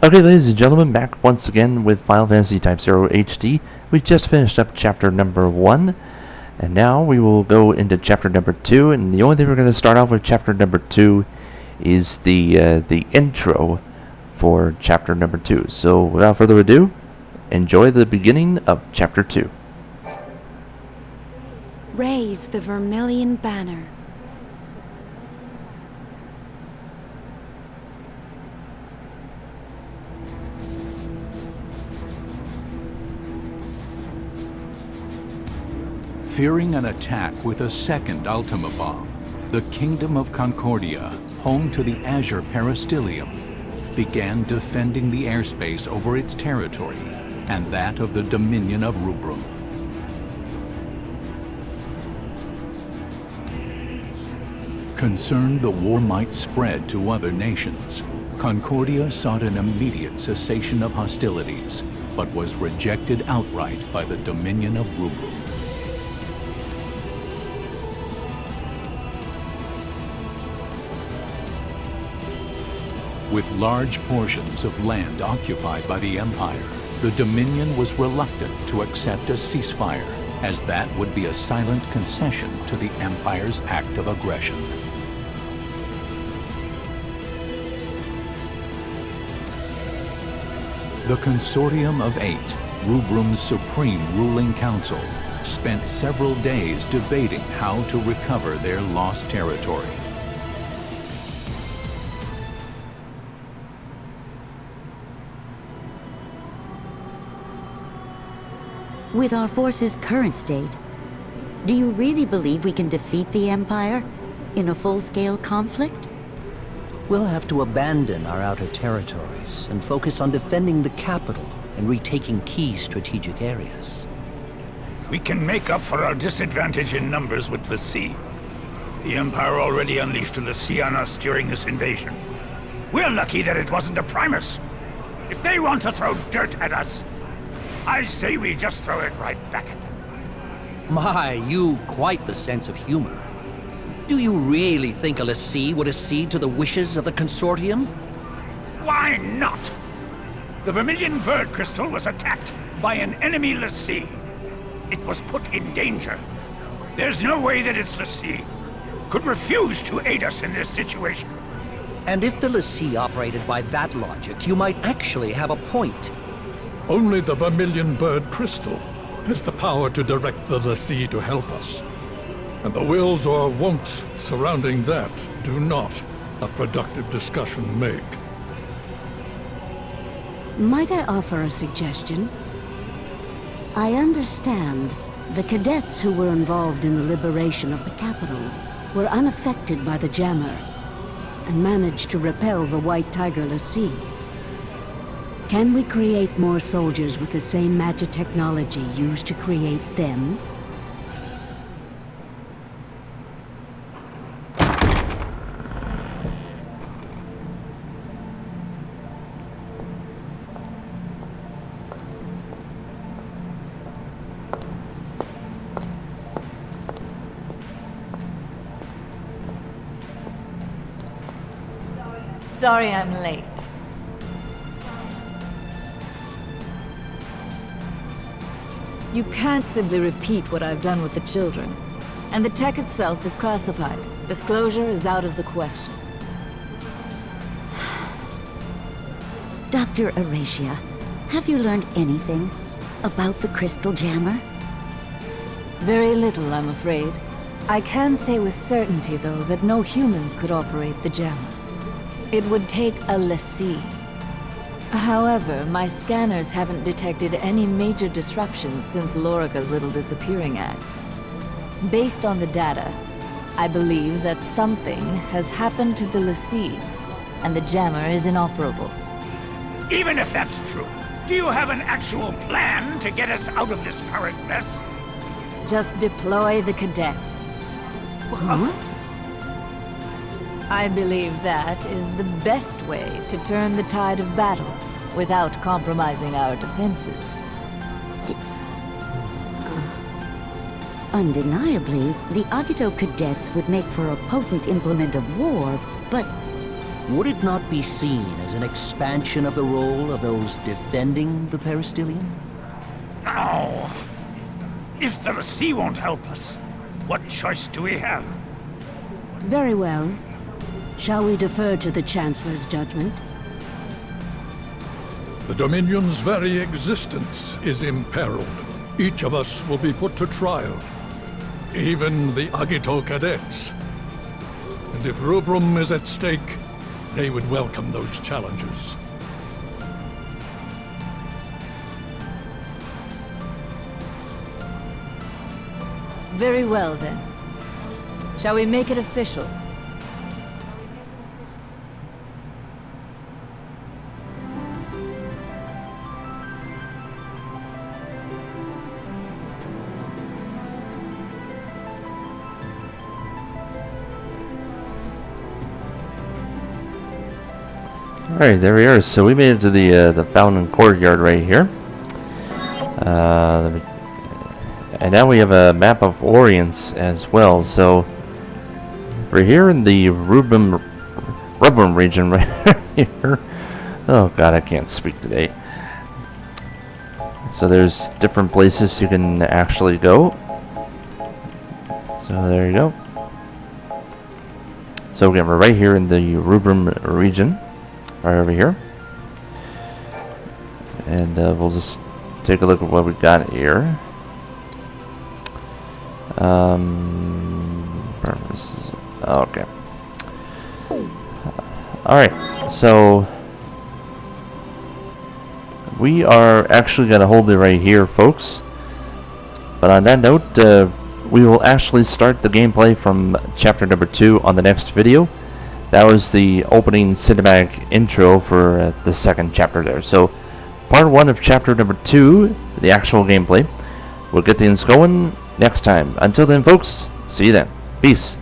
Okay, ladies and gentlemen, back once again with Final Fantasy Type-0 HD. We just finished up chapter number 1, and now we will go into chapter number 2, and the only thing we're going to start off with chapter number 2 is the intro for chapter number 2. So, without further ado, enjoy the beginning of chapter 2. Raise the Vermilion banner. Fearing an attack with a second Ultima bomb, the Kingdom of Concordia, home to the Azure Peristylium, began defending the airspace over its territory and that of the Dominion of Rubrum. Concerned the war might spread to other nations, Concordia sought an immediate cessation of hostilities, but was rejected outright by the Dominion of Rubrum. With large portions of land occupied by the Empire, the Dominion was reluctant to accept a ceasefire, as that would be a silent concession to the Empire's act of aggression. The Consortium of Eight, Rubrum's supreme ruling council, spent several days debating how to recover their lost territory. With our force's current state, do you really believe we can defeat the Empire in a full-scale conflict? We'll have to abandon our outer territories and focus on defending the capital and retaking key strategic areas. We can make up for our disadvantage in numbers with the sea. The Empire already unleashed the sea on us during this invasion. We're lucky that it wasn't a Primus. If they want to throw dirt at us, I say we just throw it right back at them. My, you've quite the sense of humor. Do you really think a lessee would accede to the wishes of the Consortium? Why not? The Vermilion bird crystal was attacked by an enemy lessee. It was put in danger. There's no way that its lessee could refuse to aid us in this situation. And if the lessee operated by that logic, you might actually have a point. Only the Vermilion bird crystal has the power to direct the lessee to help us. And the wills or won'ts surrounding that do not a productive discussion make. Might I offer a suggestion? I understand the cadets who were involved in the liberation of the capital were unaffected by the jammer and managed to repel the White Tiger lessee. Can we create more soldiers with the same magic technology used to create them? Sorry I'm late. You can't simply repeat what I've done with the children. And the tech itself is classified. Disclosure is out of the question. Dr. Aracia, have you learned anything about the crystal jammer? Very little, I'm afraid. I can say with certainty, though, that no human could operate the jammer. It would take a lessee. However, my scanners haven't detected any major disruptions since Lorica's little disappearing act. Based on the data, I believe that something has happened to the lessee, and the jammer is inoperable. Even if that's true, do you have an actual plan to get us out of this current mess? Just deploy the cadets. I believe that is the best way to turn the tide of battle without compromising our defenses. Undeniably, the Agito cadets would make for a potent implement of war, but would it not be seen as an expansion of the role of those defending the peristelium? No. If the sea won't help us, what choice do we have? Very well. Shall we defer to the Chancellor's judgment? The Dominion's very existence is imperiled. Each of us will be put to trial. Even the Agito cadets. And if Rubrum is at stake, they would welcome those challenges. Very well, then. Shall we make it official? Alright, there we are. So we made it to the fountain courtyard right here. And now we have a map of Orients as well. So we're here in the Rubrum region right here. Oh god, I can't speak today. So there's different places you can actually go. So there you go. So again, we're right here in the Rubrum region. Right over here. And we'll just take a look at what we got here. Okay. Alright, so we are actually going to hold it right here, folks. But on that note, we will actually start the gameplay from chapter number 2 on the next video. That was the opening cinematic intro for the second chapter there. So, part 1 of chapter number 2, the actual gameplay. We'll get things going next time. Until then, folks, see you then. Peace.